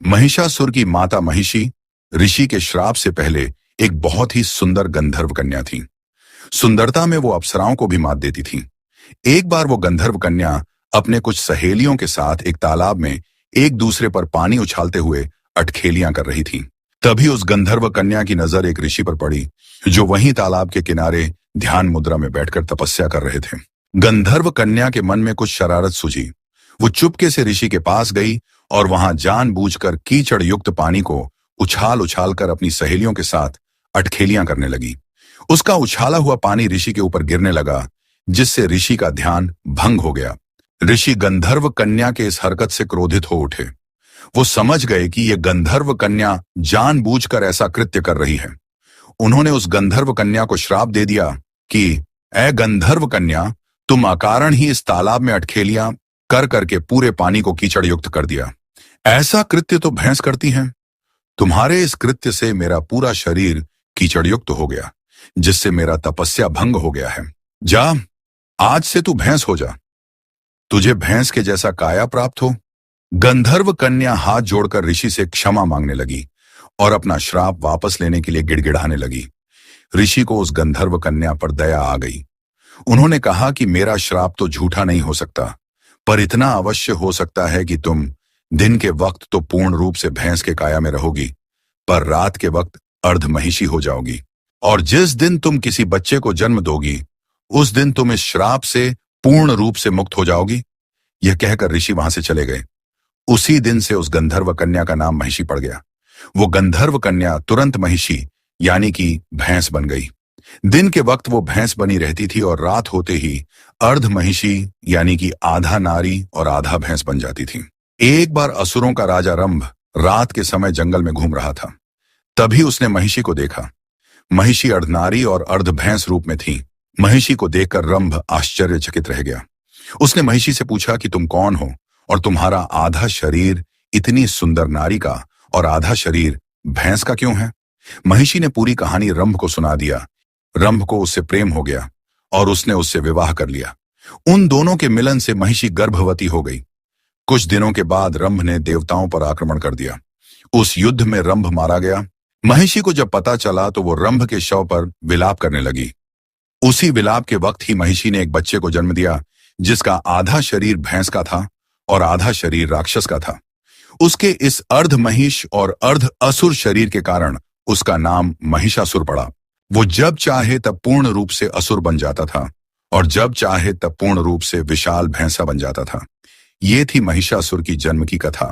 महिषासुर की माता महिषी ऋषि के श्राप से पहले एक बहुत ही सुंदर गंधर्व कन्या थी। सुंदरता में वो अप्सराओं को भी मात देती थी। एक बार वो गंधर्व कन्या अपने कुछ सहेलियों के साथ एक तालाब में एक दूसरे पर पानी उछालते हुए अटखेलियां कर रही थी। तभी उस गंधर्व कन्या की नजर एक ऋषि पर पड़ी, जो वहीं तालाब के किनारे ध्यान मुद्रा में बैठकर तपस्या कर रहे थे। गंधर्व कन्या के मन में कुछ शरारत सूझी। वो चुपके से ऋषि के पास गई और वहां जानबूझकर कीचड़ युक्त पानी को उछाल उछाल कर अपनी सहेलियों के साथ अटखेलियां करने लगी। उसका उछाला हुआ पानी ऋषि के ऊपर गिरने लगा, जिससे ऋषि का ध्यान भंग हो गया। ऋषि गंधर्व कन्या के इस हरकत से क्रोधित हो उठे। वो समझ गए कि यह गंधर्व कन्या जानबूझकर ऐसा कृत्य कर रही है। उन्होंने उस गंधर्व कन्या को श्राप दे दिया कि ऐ गंधर्व कन्या, तुम अकारण ही इस तालाब में अटखेलियां कर करके पूरे पानी को कीचड़ युक्त कर दिया। ऐसा कृत्य तो भैंस करती हैं। तुम्हारे इस कृत्य से मेरा पूरा शरीर कीचड़ युक्त हो गया, जिससे मेरा तपस्या भंग हो गया है। जा, आज से तू भैंस हो जा। तुझे भैंस के जैसा काया प्राप्त हो। गंधर्व कन्या हाथ जोड़कर ऋषि से क्षमा मांगने लगी और अपना श्राप वापस लेने के लिए गिड़गिड़ाने लगी। ऋषि को उस गंधर्व कन्या पर दया आ गई। उन्होंने कहा कि मेरा श्राप तो झूठा नहीं हो सकता, पर इतना अवश्य हो सकता है कि तुम दिन के वक्त तो पूर्ण रूप से भैंस के काया में रहोगी, पर रात के वक्त अर्ध महिषी हो जाओगी। और जिस दिन तुम किसी बच्चे को जन्म दोगी, उस दिन तुम इस श्राप से पूर्ण रूप से मुक्त हो जाओगी। यह कहकर ऋषि वहां से चले गए। उसी दिन से उस गंधर्व कन्या का नाम महिषी पड़ गया। वो गंधर्व कन्या तुरंत महिषी यानी कि भैंस बन गई। दिन के वक्त वो भैंस बनी रहती थी और रात होते ही अर्ध महिषी यानी कि आधा नारी और आधा भैंस बन जाती थी। एक बार असुरों का राजा रंभ रात के समय जंगल में घूम रहा था। तभी उसने महिषी को देखा। महिषी अर्धनारी और अर्ध भैंस रूप में थी। महिषी को देखकर रंभ आश्चर्यचकित रह गया। उसने महिषी से पूछा कि तुम कौन हो और तुम्हारा आधा शरीर इतनी सुंदर नारी का और आधा शरीर भैंस का क्यों है? महिषी ने पूरी कहानी रंभ को सुना दिया। रंभ को उससे प्रेम हो गया और उसने उससे विवाह कर लिया। उन दोनों के मिलन से महिषी गर्भवती हो गई। कुछ दिनों के बाद रंभ ने देवताओं पर आक्रमण कर दिया। उस युद्ध में रंभ मारा गया। महिषी को जब पता चला तो वो रंभ के शव पर विलाप करने लगी। उसी विलाप के वक्त ही महिषी ने एक बच्चे को जन्म दिया, जिसका आधा शरीर भैंस का था और आधा शरीर राक्षस का था। उसके इस अर्ध महिष और अर्ध असुर शरीर के कारण उसका नाम महिषासुर पड़ा। वो जब चाहे तब पूर्ण रूप से असुर बन जाता था और जब चाहे तब पूर्ण रूप से विशाल भैंसा बन जाता था। ये थी महिषासुर की जन्म की कथा।